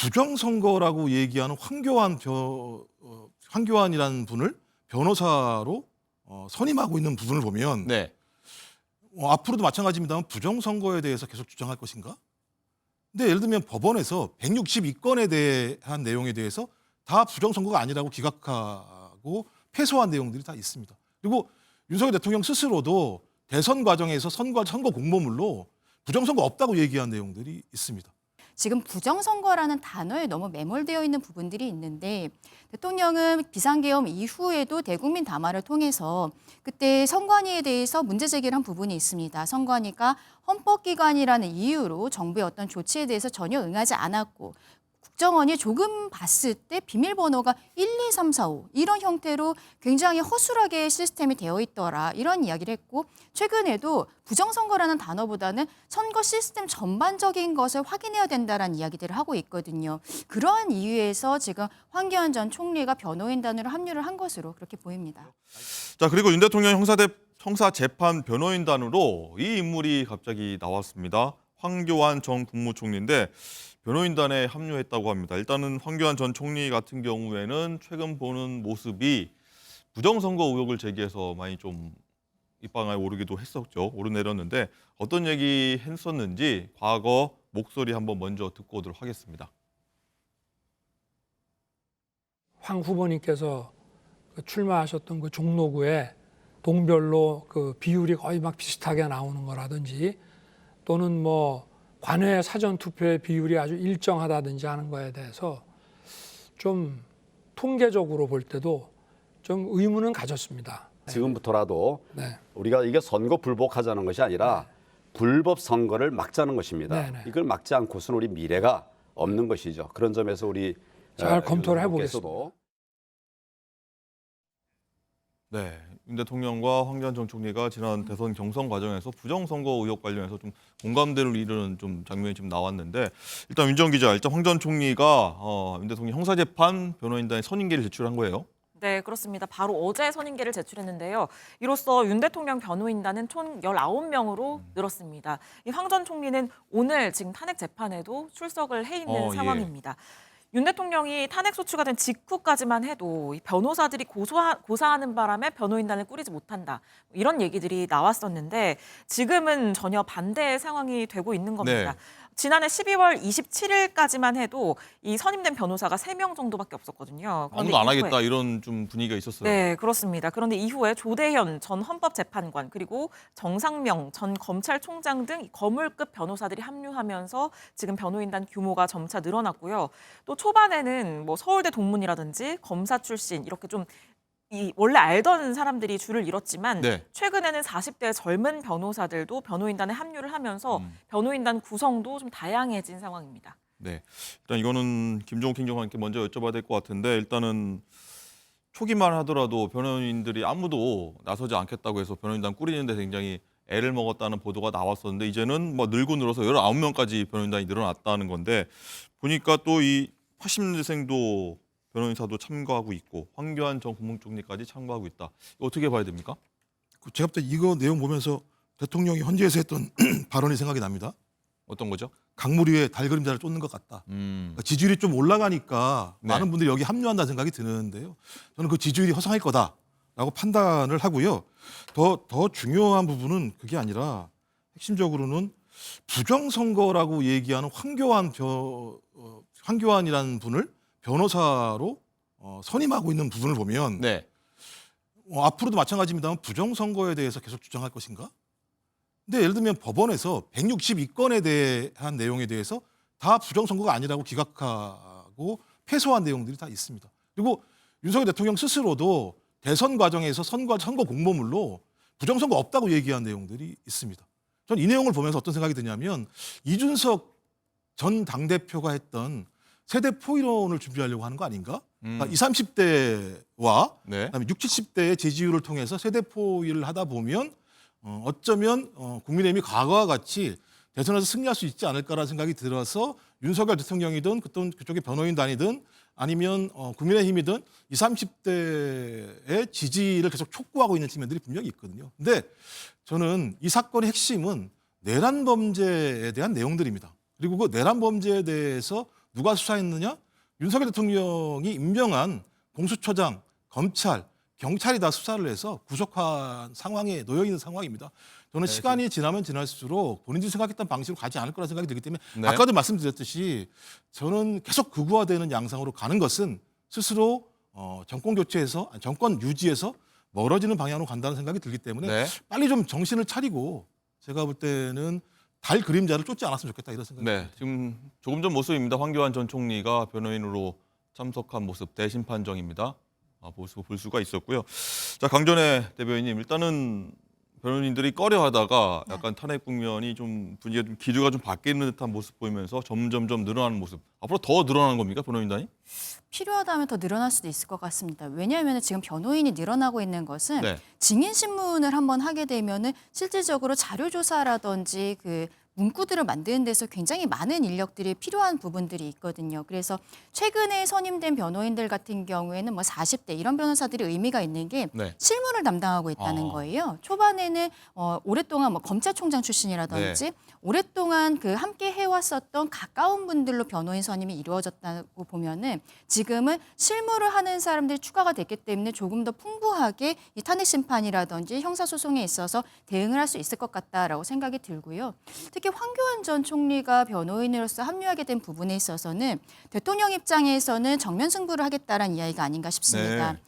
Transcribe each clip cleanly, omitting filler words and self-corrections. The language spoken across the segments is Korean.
부정선거라고 얘기하는 황교안이라는 분을 변호사로 선임하고 있는 부분을 보면 네. 앞으로도 마찬가지입니다만 부정선거에 대해서 계속 주장할 것인가? 근데 예를 들면 법원에서 162건에 대한 내용에 대해서 다 부정선거가 아니라고 기각하고 패소한 내용들이 다 있습니다. 그리고 윤석열 대통령 스스로도 대선 과정에서 선거 공모물로 부정선거 없다고 얘기한 내용들이 있습니다. 지금 부정선거라는 단어에 너무 매몰되어 있는 부분들이 있는데 대통령은 비상계엄 이후에도 대국민 담화를 통해서 그때 선관위에 대해서 문제 제기를 한 부분이 있습니다. 선관위가 헌법기관이라는 이유로 정부의 어떤 조치에 대해서 전혀 응하지 않았고 국정원이 조금 봤을 때 비밀번호가 1, 2, 3, 4, 5 이런 형태로 굉장히 허술하게 시스템이 되어 있더라 이런 이야기를 했고 최근에도 부정선거라는 단어보다는 선거 시스템 전반적인 것을 확인해야 된다라는 이야기들을 하고 있거든요. 그러한 이유에서 지금 황교안 전 총리가 변호인단으로 합류를 한 것으로 그렇게 보입니다. 자, 그리고 윤 대통령 형사재판 변호인단으로 이 인물이 갑자기 나왔습니다. 황교안 전 국무총리인데 변호인단에 합류했다고 합니다. 일단은 황교안 전 총리 같은 경우에는 최근 보는 모습이 부정선거 의혹을 제기해서 많이 좀 입방아에 오르기도 했었죠. 오르내렸는데 어떤 얘기 했었는지 과거 목소리 한번 먼저 듣고 오도록 하겠습니다. 황 후보님께서 출마하셨던 그 종로구에 동별로 그 비율이 거의 막 비슷하게 나오는 거라든지 또는 뭐 관외 사전 투표의 비율이 아주 일정하다든지 하는 거에 대해서 좀 통계적으로 볼 때도 좀 의문은 가졌습니다. 지금부터라도 네. 우리가 이게 선거 불복하자는 것이 아니라 불법 선거를 막자는 것입니다. 네네. 이걸 막지 않고서는 우리 미래가 없는 것이죠. 그런 점에서 우리 잘 검토를 윤 해보겠습니다. 후보께서도 네, 윤 대통령과 황교안 전 총리가 지난 대선 경선 과정에서 부정선거 의혹 관련해서 좀 공감대를 이루는 좀 장면이 지금 나왔는데 일단 윤정 기자, 일단 황 전 총리가 윤 대통령 형사재판 변호인단에 선임계를 제출한 거예요. 네, 그렇습니다. 바로 어제 선임계를 제출했는데요. 이로써 윤 대통령 변호인단은 총 19명으로 늘었습니다. 이 황 전 총리는 오늘 지금 탄핵 재판에도 출석을 해 있는 상황입니다. 윤 대통령이 탄핵 소추가 된 직후까지만 해도 이 변호사들이 고사하는 바람에 변호인단을 꾸리지 못한다. 이런 얘기들이 나왔었는데 지금은 전혀 반대의 상황이 되고 있는 겁니다. 네. 지난해 12월 27일까지만 해도 이 선임된 변호사가 3명 정도밖에 없었거든요. 아무도 안 이후에 하겠다 이런 좀 분위기가 있었어요. 네, 그렇습니다. 그런데 이후에 조대현 전 헌법재판관 그리고 정상명 전 검찰총장 등 거물급 변호사들이 합류하면서 지금 변호인단 규모가 점차 늘어났고요. 또 초반에는 뭐 서울대 동문이라든지 검사 출신 이렇게 좀 원래 알던 사람들이 줄을 이뤘지만 네. 최근에는 40대 젊은 변호사들도 변호인단에 합류를 하면서 변호인단 구성도 좀 다양해진 상황입니다. 네, 일단 이거는 김종욱 행정관께 먼저 여쭤봐야 될 것 같은데 일단은 초기만 하더라도 변호인들이 아무도 나서지 않겠다고 해서 변호인단 꾸리는데 굉장히 애를 먹었다는 보도가 나왔었는데 이제는 뭐 늘고 늘어서 19명까지 변호인단이 늘어났다는 건데 보니까 또 이 80년대생도 변호인사도 참가하고 있고 황교안 전 국무총리까지 참가하고 있다. 이거 어떻게 봐야 됩니까? 제가 볼 때 이거 내용 보면서 대통령이 헌재에서 했던 발언이 생각이 납니다. 어떤 거죠? 강물 위에 달 그림자를 쫓는 것 같다. 그러니까 지지율이 좀 올라가니까 네. 많은 분들이 여기 합류한다는 생각이 드는데요. 저는 그 지지율이 허상일 거다라고 판단을 하고요. 더 중요한 부분은 그게 아니라 핵심적으로는 부정선거라고 얘기하는 황교안이라는 분을 변호사로 선임하고 있는 부분을 보면 네. 앞으로도 마찬가지입니다만 부정선거에 대해서 계속 주장할 것인가? 근데 예를 들면 법원에서 162건에 대한 내용에 대해서 다 부정선거가 아니라고 기각하고 패소한 내용들이 다 있습니다. 그리고 윤석열 대통령 스스로도 대선 과정에서 선거 공모물로 부정선거 없다고 얘기한 내용들이 있습니다. 전 이 내용을 보면서 어떤 생각이 드냐면 이준석 전 당대표가 했던 세대 포이론을 준비하려고 하는 거 아닌가? 그러니까 20, 30대와 네. 그다음에 60, 70대의 지지율을 통해서 세대 포이를 하다 보면 어쩌면 국민의힘이 과거와 같이 대선에서 승리할 수 있지 않을까라는 생각이 들어서 윤석열 대통령이든 그쪽의 변호인단이든 아니면 국민의힘이든 20, 30대의 지지를 계속 촉구하고 있는 측면들이 분명히 있거든요. 근데 저는 이 사건의 핵심은 내란 범죄에 대한 내용들입니다. 그리고 그 내란 범죄에 대해서 누가 수사했느냐? 윤석열 대통령이 임명한 공수처장, 검찰, 경찰이 다 수사를 해서 구속한 상황에 놓여 있는 상황입니다. 저는 시간이 지나면 지날수록 본인들이 생각했던 방식으로 가지 않을 거라 생각이 들기 때문에 네. 아까도 말씀드렸듯이 저는 계속 극우화되는 양상으로 가는 것은 스스로 정권 교체에서 정권 유지에서 멀어지는 방향으로 간다는 생각이 들기 때문에 네. 빨리 좀 정신을 차리고 제가 볼 때는 달 그림자를 쫓지 않았으면 좋겠다 이런 생각이 네, 듭니다. 지금 조금 전 모습입니다. 황교안 전 총리가 변호인으로 참석한 모습 대신 판정입니다. 볼 수가 있었고요. 자, 강전애 대변인님, 일단은 변호인들이 꺼려하다가 약간 탄핵 국면이 좀 분위기가 좀 기류가 좀 바뀌는 듯한 모습 보이면서 점점점 늘어나는 모습. 앞으로 더 늘어나는 겁니까, 변호인단이? 필요하다면 더 늘어날 수도 있을 것 같습니다. 왜냐하면 지금 변호인이 늘어나고 있는 것은 네. 증인 신문을 한번 하게 되면은 실질적으로 자료 조사라든지 그 문구들을 만드는 데서 굉장히 많은 인력들이 필요한 부분들이 있거든요. 그래서 최근에 선임된 변호인들 같은 경우에는 뭐 40대 이런 변호사들이 의미가 있는 게 네. 실무를 담당하고 있다는 아. 거예요. 초반에는 오랫동안 뭐 검찰총장 출신이라든지 오랫동안 그 함께 해왔었던 가까운 분들로 변호인 선임이 이루어졌다고 보면은 지금은 실무를 하는 사람들이 추가가 됐기 때문에 조금 더 풍부하게 이 탄핵 심판이라든지 형사소송에 있어서 대응을 할 수 있을 것 같다라고 생각이 들고요. 특히 황교안 전 총리가 변호인으로서 합류하게 된 부분에 있어서는 대통령 입장에서는 정면 승부를 하겠다라는 이야기가 아닌가 싶습니다. 네.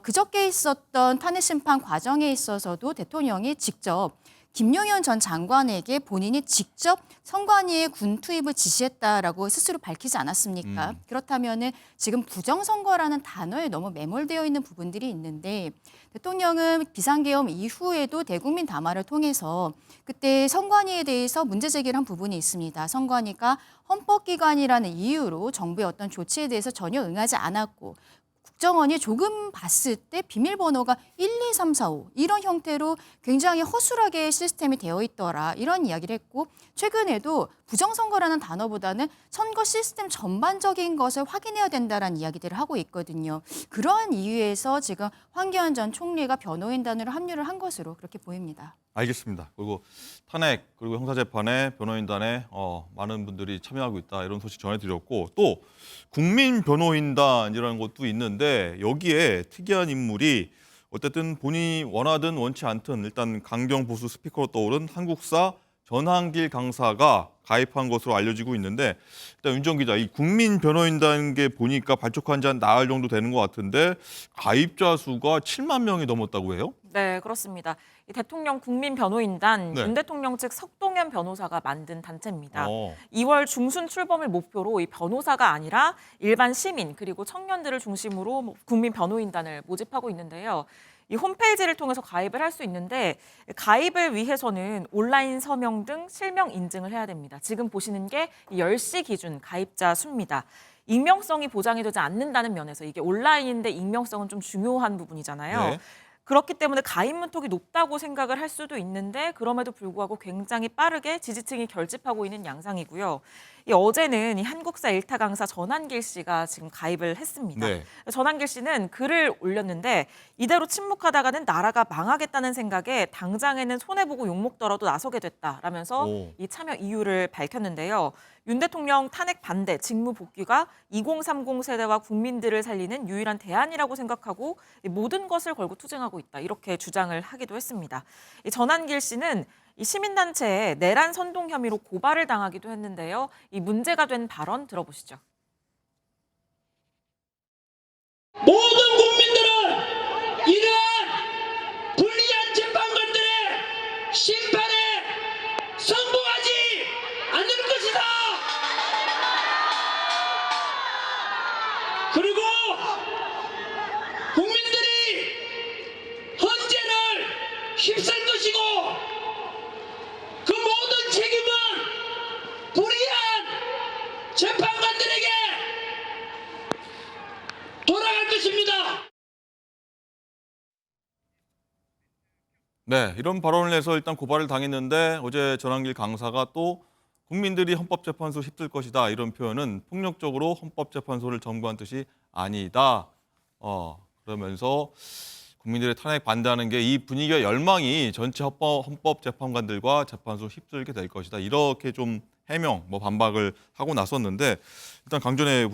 그저께 있었던 탄핵 심판 과정에 있어서도 대통령이 직접 김용현 전 장관에게 본인이 직접 선관위에 군 투입을 지시했다라고 스스로 밝히지 않았습니까? 그렇다면은 지금 부정선거라는 단어에 너무 매몰되어 있는 부분들이 있는데 대통령은 비상계엄 이후에도 대국민 담화를 통해서 그때 선관위에 대해서 문제 제기를 한 부분이 있습니다. 선관위가 헌법기관이라는 이유로 정부의 어떤 조치에 대해서 전혀 응하지 않았고 국정원이 조금 봤을 때 비밀번호가 1, 2, 3, 4, 5 이런 형태로 굉장히 허술하게 시스템이 되어 있더라 이런 이야기를 했고 최근에도 부정선거라는 단어보다는 선거 시스템 전반적인 것을 확인해야 된다라는 이야기들을 하고 있거든요. 그러한 이유에서 지금 황교안 전 총리가 변호인단으로 합류를 한 것으로 그렇게 보입니다. 알겠습니다. 그리고 탄핵 그리고 형사재판에 변호인단에 많은 분들이 참여하고 있다 이런 소식 전해드렸고 또 국민변호인단이라는 것도 있는데 여기에 특이한 인물이 어쨌든 본인이 원하든 원치 않든 일단 강경 보수 스피커로 떠오른 한국사 전한길 강사가 가입한 것으로 알려지고 있는데 일단 윤정 기자 이 국민변호인단 게 보니까 발족한 지 한 나흘 정도 되는 것 같은데 가입자 수가 7만 명이 넘었다고 해요? 네, 그렇습니다. 이 대통령 국민변호인단 네. 윤 대통령 측 석동현 변호사가 만든 단체입니다. 2월 어. 중순 출범을 목표로 이 변호사가 아니라 일반 시민 그리고 청년들을 중심으로 국민변호인단을 모집하고 있는데요. 이 홈페이지를 통해서 가입을 할 수 있는데 가입을 위해서는 온라인 서명 등 실명 인증을 해야 됩니다. 지금 보시는 게 10시 기준 가입자 수입니다. 익명성이 보장이 되지 않는다는 면에서 이게 온라인인데 익명성은 좀 중요한 부분이잖아요. 네. 그렇기 때문에 가입 문턱이 높다고 생각을 할 수도 있는데 그럼에도 불구하고 굉장히 빠르게 지지층이 결집하고 있는 양상이고요. 어제는 이 한국사 일타 강사 전한길 씨가 지금 가입을 했습니다. 네. 전한길 씨는 글을 올렸는데 이대로 침묵하다가는 나라가 망하겠다는 생각에 당장에는 손해보고 욕먹더라도 나서게 됐다라면서 오. 이 참여 이유를 밝혔는데요. 윤 대통령 탄핵 반대, 직무 복귀가 2030 세대와 국민들을 살리는 유일한 대안이라고 생각하고 모든 것을 걸고 투쟁하고 있다. 이렇게 주장을 하기도 했습니다. 이 전한길 씨는 이 시민단체에 내란 선동 혐의로 고발을 당하기도 했는데요. 이 문제가 된 발언 들어보시죠. 모든 국민들은 이러한 불리한 재판관들의 심판에 성공하지 않을 것이다. 그리고 국민들이 헌재를 휩쓸 것이고 그 모든 책임은 불의한 재판관들에게 돌아갈 것입니다. 네, 이런 발언을 해서 일단 고발을 당했는데 어제 전한길 강사가 또 국민들이 헌법재판소 휩쓸 것이다 이런 표현은 폭력적으로 헌법재판소를 점거한 뜻이 아니다. 그러면서 국민들의 탄핵 반대하는 게 이 분위기와 열망이 전체 헌법재판관들과 재판소 휩쓸게 될 것이다. 이렇게 좀 해명, 뭐 반박을 하고 나섰는데 일단 강전의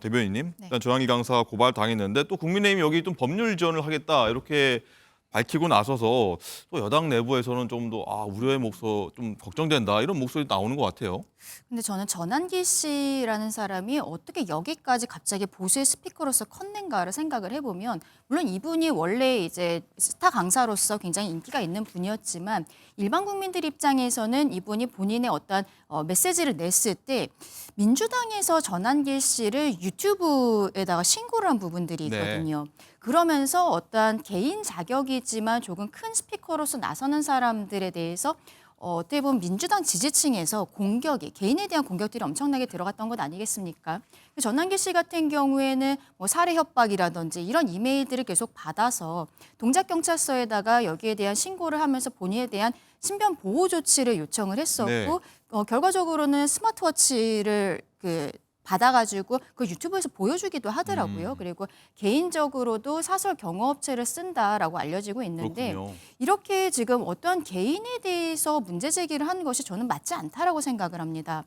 대변인님, 네. 일단 조양기 강사 고발 당했는데 또 국민의힘이 여기 좀 법률 지원을 하겠다 이렇게 밝히고 나서서 또 여당 내부에서는 좀 더 우려의 목소 좀 걱정된다 이런 목소리 나오는 것 같아요. 근데 저는 전한기 씨라는 사람이 어떻게 여기까지 갑자기 보수의 스피커로서 컸는가를 생각을 해보면, 물론 이분이 원래 이제 스타 강사로서 굉장히 인기가 있는 분이었지만 일반 국민들 입장에서는 이분이 본인의 어떤 메시지를 냈을 때 민주당에서 전한기 씨를 유튜브에다가 신고를 한 부분들이 네. 있거든요. 그러면서 어떤 개인 자격이지만 조금 큰 스피커로서 나서는 사람들에 대해서 어떻게 보면 민주당 지지층에서 공격이, 개인에 대한 공격들이 엄청나게 들어갔던 것 아니겠습니까? 전한기 씨 같은 경우에는 뭐 살해 협박이라든지 이런 이메일들을 계속 받아서 동작경찰서에다가 여기에 대한 신고를 하면서 본인에 대한 신변 보호 조치를 요청을 했었고, 네. 결과적으로는 스마트워치를 받아가지고 그 유튜브에서 보여주기도 하더라고요. 그리고 개인적으로도 사설 경호업체를 쓴다라고 알려지고 있는데, 그렇군요. 이렇게 지금 어떠한 개인에 대해서 문제 제기를 하는 것이 저는 맞지 않다라고 생각을 합니다.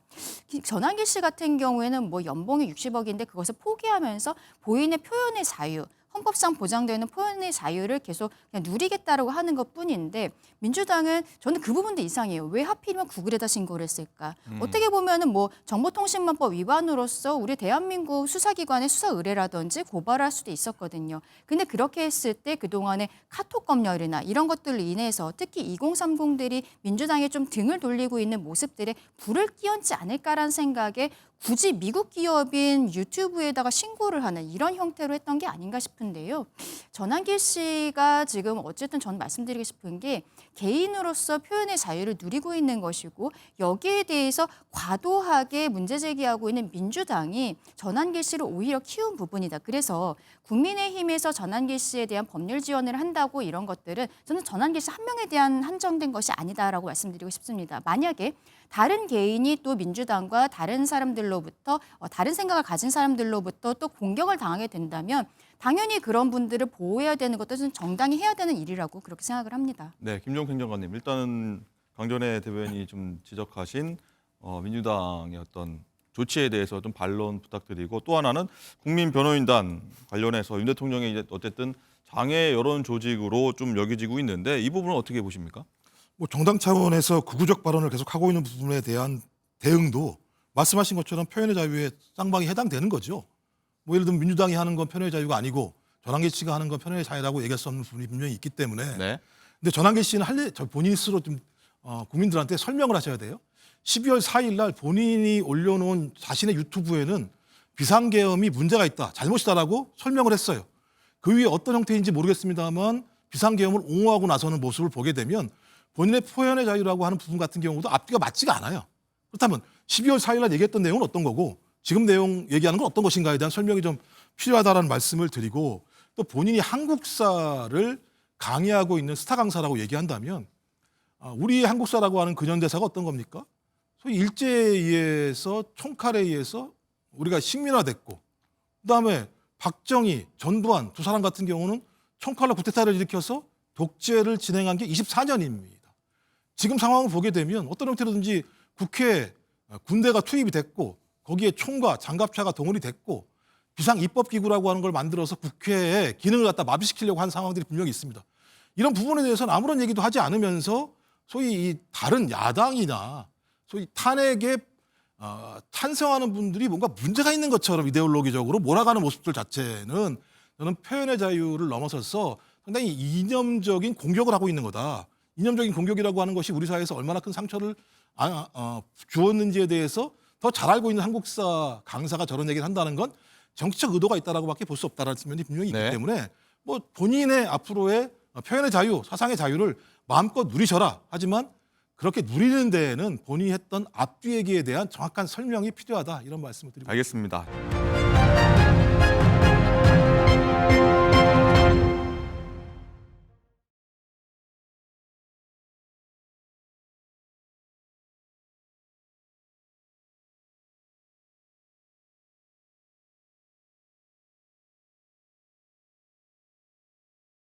전한기 씨 같은 경우에는 뭐 연봉이 60억인데 그것을 포기하면서 본인의 표현의 자유, 헌법상 보장되는 표현의 자유를 계속 그냥 누리겠다라고 하는 것뿐인데, 민주당은 저는 그 부분도 이상해요. 왜 하필이면 구글에다 신고를 했을까? 어떻게 보면은 뭐 정보통신망법 위반으로서 우리 대한민국 수사기관의 수사 의뢰라든지 고발을 할 수도 있었거든요. 근데 그렇게 했을 때 그동안의 카톡 검열이나 이런 것들로 인해서 특히 2030들이 민주당에 좀 등을 돌리고 있는 모습들에 불을 끼얹지 않을까라는 생각에 굳이 미국 기업인 유튜브에다가 신고를 하는 이런 형태로 했던 게 아닌가 싶은데요. 전한기 씨가 지금 어쨌든 저는 말씀드리고 싶은 게 개인으로서 표현의 자유를 누리고 있는 것이고, 여기에 대해서 과도하게 문제 제기하고 있는 민주당이 전한기 씨를 오히려 키운 부분이다. 그래서 국민의힘에서 전한기 씨에 대한 법률 지원을 한다고 이런 것들은 저는 전한기 씨 한 명에 대한 한정된 것이 아니다라고 말씀드리고 싶습니다. 만약에 다른 개인이 또 민주당과 다른 사람들로부터 다른 생각을 가진 사람들로부터 또 공격을 당하게 된다면 당연히 그런 분들을 보호해야 되는 것도 정당히 해야 되는 일이라고 그렇게 생각을 합니다. 네, 김종평 장관님, 일단은 강전의 대변인이 좀 지적하신 민주당의 어떤 조치에 대해서 좀 반론 부탁드리고, 또 하나는 국민변호인단 관련해서 윤 대통령이 이제 어쨌든 장애 여론 조직으로 좀 여겨지고 있는데 이 부분은 어떻게 보십니까? 뭐 정당 차원에서 극우적 발언을 계속 하고 있는 부분에 대한 대응도 말씀하신 것처럼 표현의 자유에 쌍방이 해당되는 거죠. 뭐 예를 들면 민주당이 하는 건 표현의 자유가 아니고 전한기 씨가 하는 건 표현의 자유라고 얘기할 수 없는 부분이 분명히 있기 때문에. 네. 근데 전한기 씨는 본인 스스로 좀 국민들한테 설명을 하셔야 돼요. 12월 4일 날 본인이 올려놓은 자신의 유튜브에는 비상계엄이 문제가 있다, 잘못이다라고 설명을 했어요. 그 위에 어떤 형태인지 모르겠습니다만 비상계엄을 옹호하고 나서는 모습을 보게 되면 본인의 표현의 자유라고 하는 부분 같은 경우도 앞뒤가 맞지가 않아요. 그렇다면 12월 4일 날 얘기했던 내용은 어떤 거고 지금 내용 얘기하는 건 어떤 것인가에 대한 설명이 좀 필요하다는 말씀을 드리고, 또 본인이 한국사를 강의하고 있는 스타 강사라고 얘기한다면 우리의 한국사라고 하는 근현대사가 어떤 겁니까? 소위 일제에 의해서 총칼에 의해서 우리가 식민화됐고, 그다음에 박정희, 전두환 두 사람 같은 경우는 총칼로 쿠데타를 일으켜서 독재를 진행한 게 24년입니다. 지금 상황을 보게 되면 어떤 형태로든지 국회에 군대가 투입이 됐고 거기에 총과 장갑차가 동원이 됐고 비상입법기구라고 하는 걸 만들어서 국회의 기능을 갖다 마비시키려고 하는 상황들이 분명히 있습니다. 이런 부분에 대해서는 아무런 얘기도 하지 않으면서 소위 이 다른 야당이나 소위 탄핵에 찬성하는 분들이 뭔가 문제가 있는 것처럼 이데올로기적으로 몰아가는 모습들 자체는 저는 표현의 자유를 넘어서서 상당히 이념적인 공격을 하고 있는 거다. 이념적인 공격이라고 하는 것이 우리 사회에서 얼마나 큰 상처를 주었는지에 대해서 더 잘 알고 있는 한국사 강사가 저런 얘기를 한다는 건 정치적 의도가 있다라고밖에 볼 수 없다는 측면이 분명히 있기 네. 때문에 뭐 본인의 앞으로의 표현의 자유, 사상의 자유를 마음껏 누리셔라. 하지만 그렇게 누리는 데에는 본인이 했던 앞뒤 얘기에 대한 정확한 설명이 필요하다. 이런 말씀을 드리고 알겠습니다.